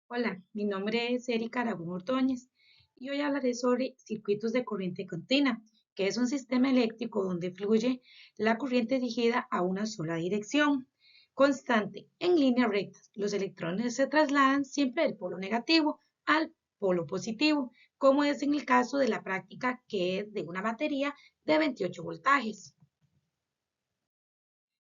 Hola, mi nombre es Erika Aragón Ordóñez y hoy hablaré sobre circuitos de corriente continua, que es un sistema eléctrico donde fluye la corriente dirigida a una sola dirección, constante, en línea recta. Los electrones se trasladan siempre del polo negativo al polo positivo, como es en el caso de la práctica que es de una batería de 28 voltajes.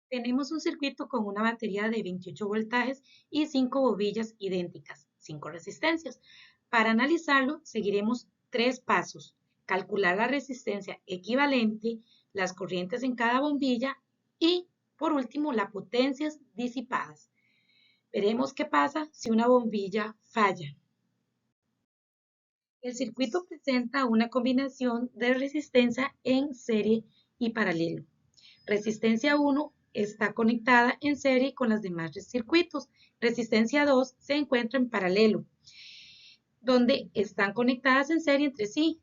Tenemos un circuito con una batería de 28 voltajes y 5 bombillas idénticas, 5 resistencias. Para analizarlo, seguiremos 3 pasos. Calcular la resistencia equivalente, las corrientes en cada bombilla y, por último, las potencias disipadas. Veremos qué pasa si una bombilla falla. El circuito presenta una combinación de resistencia en serie y paralelo. Resistencia 1 está conectada en serie con los demás circuitos. Resistencia 2 se encuentra en paralelo, donde están conectadas en serie entre sí,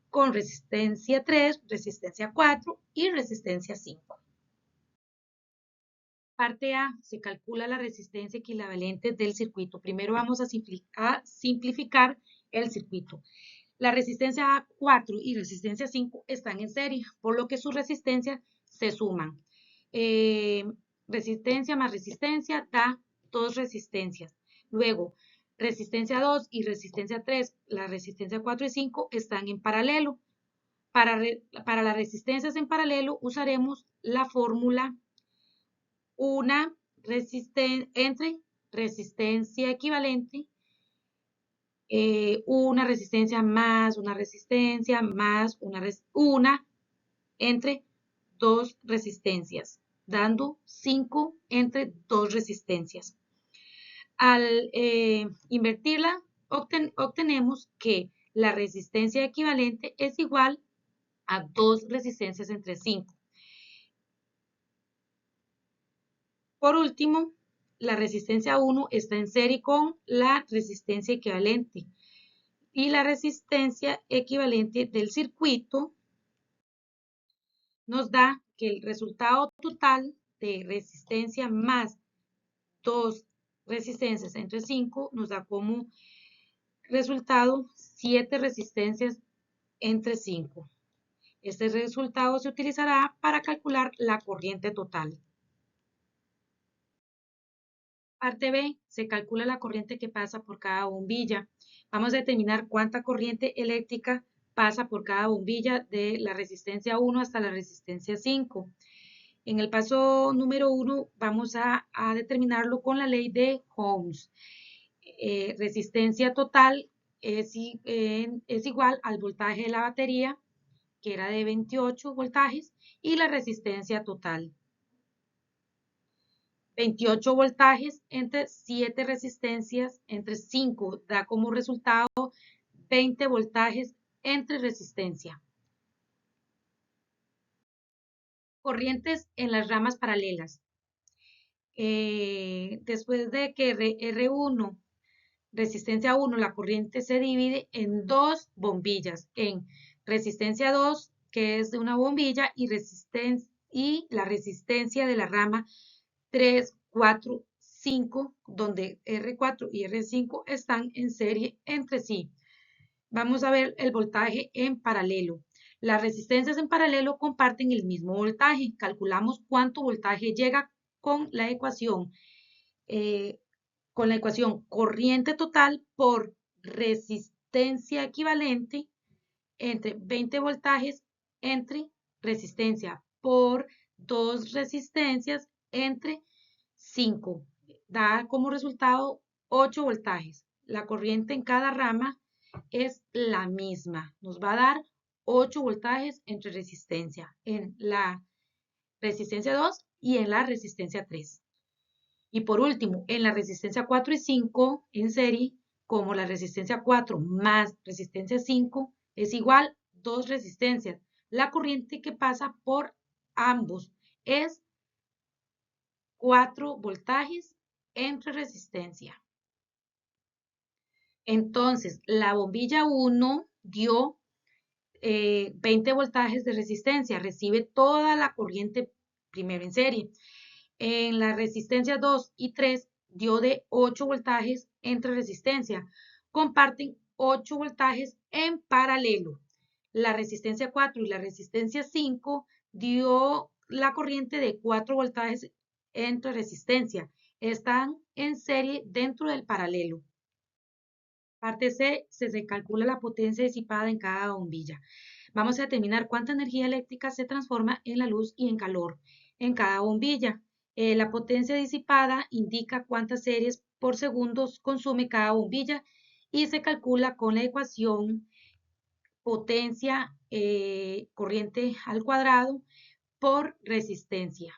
con resistencia 3, resistencia 4 y resistencia 5. Parte A, se calcula la resistencia equivalente del circuito. Primero vamos a simplificar el circuito. La resistencia 4 y resistencia 5 están en serie, por lo que sus resistencias se suman. Eh, Resistencia más resistencia da 2 resistencias. Luego, resistencia 2 y resistencia 3, la resistencia 4 y 5 están en paralelo. Para las resistencias en paralelo usaremos la fórmula entre resistencia equivalente, una resistencia más una entre dos resistencias, dando 5 entre dos resistencias. Al invertirla, obtenemos que la resistencia equivalente es igual a 2 resistencias entre 5. Por último, la resistencia 1 está en serie con la resistencia equivalente y la resistencia equivalente del circuito nos da que el resultado total de resistencia más 2 resistencias entre 5 nos da como resultado 7 resistencias entre 5. Este resultado se utilizará para calcular la corriente total. Parte B, se calcula la corriente que pasa por cada bombilla. Vamos a determinar cuánta corriente eléctrica pasa por cada bombilla de la resistencia 1 hasta la resistencia 5. En el paso número 1 vamos a determinarlo con la ley de Ohms. Resistencia total es igual al voltaje de la batería, que era de 28 voltajes, y la resistencia total. 28 voltajes entre 7 resistencias entre 5 da como resultado 20 voltajes entre resistencia. Corrientes en las ramas paralelas. Después de que R1, resistencia 1, la corriente se divide en dos bombillas, en resistencia 2, que es de una bombilla, y la resistencia de la rama 3, 4, 5, donde R4 y R5 están en serie entre sí. Vamos a ver el voltaje en paralelo. Las resistencias en paralelo comparten el mismo voltaje. Calculamos cuánto voltaje llega con la ecuación. Corriente total por resistencia equivalente entre 20 voltajes entre resistencia por 2 resistencias entre 5. Da como resultado 8 voltajes. La corriente en cada rama es la misma. Nos va a dar 8 voltajes entre resistencia en la resistencia 2 y en la resistencia 3. Y por último, en la resistencia 4 y 5 en serie, como la resistencia 4 más resistencia 5 es igual 2 resistencias. La corriente que pasa por ambos es 4 voltajes entre resistencia. Entonces, la bombilla 1 dio 20 voltajes de resistencia, recibe toda la corriente primero en serie. En la resistencia 2 y 3 dio de 8 voltajes entre resistencia. Comparten 8 voltajes en paralelo. La resistencia 4 y la resistencia 5 dio la corriente de 4 voltajes entre resistencia. Están en serie dentro del paralelo. Parte C, se calcula la potencia disipada en cada bombilla. Vamos a determinar cuánta energía eléctrica se transforma en la luz y en calor en cada bombilla. La potencia disipada indica cuántas series por segundo consume cada bombilla y se calcula con la ecuación potencia corriente al cuadrado por resistencia.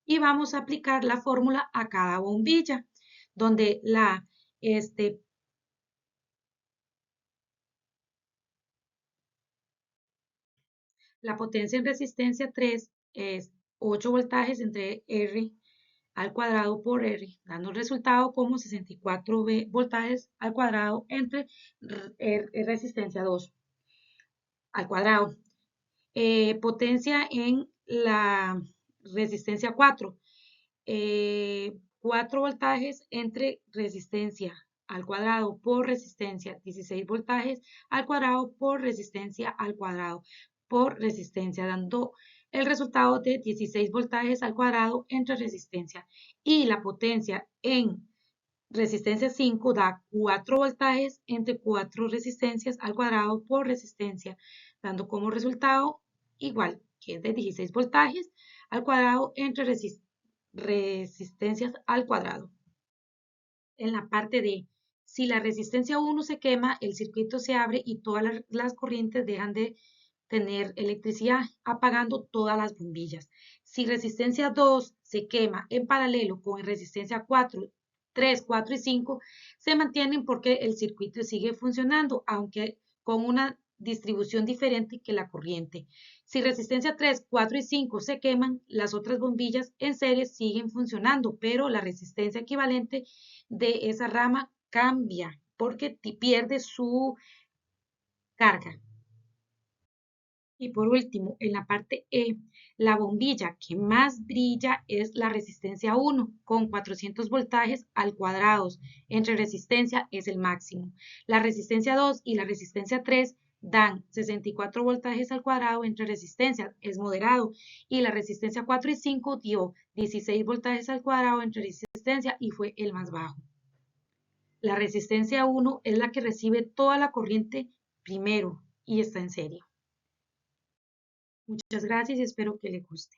Y vamos a aplicar la fórmula a cada bombilla, donde la potencia en resistencia 3 es 8 voltajes entre R al cuadrado por R, dando el resultado como 64 voltajes al cuadrado entre resistencia 2 al cuadrado. Potencia en la resistencia 4, 4 voltajes entre resistencia al cuadrado por resistencia, 16 voltajes al cuadrado por resistencia al cuadrado por resistencia, dando el resultado de 16 voltajes al cuadrado entre resistencia. Y la potencia en resistencia 5 da 4 voltajes entre 4 resistencias al cuadrado por resistencia, dando como resultado igual, que es de 16 voltajes al cuadrado entre resistencias al cuadrado. En la parte D, si la resistencia 1 se quema, el circuito se abre y todas las corrientes dejan de tener electricidad, apagando todas las bombillas. Si resistencia 2 se quema en paralelo con resistencia 4, 3, 4 y 5, se mantienen porque el circuito sigue funcionando, aunque con una distribución diferente que la corriente. Si resistencia 3, 4 y 5 se queman, las otras bombillas en serie siguen funcionando, pero la resistencia equivalente de esa rama cambia porque pierde su carga. Y por último, en la parte E, la bombilla que más brilla es la resistencia 1, con 400 voltajes al cuadrado. Entre resistencia es el máximo. La resistencia 2 y la resistencia 3 dan 64 voltajes al cuadrado entre resistencia, es moderado. Y la resistencia 4 y 5 dio 16 voltajes al cuadrado entre resistencia y fue el más bajo. La resistencia 1 es la que recibe toda la corriente primero y está en serie. Muchas gracias y espero que le guste.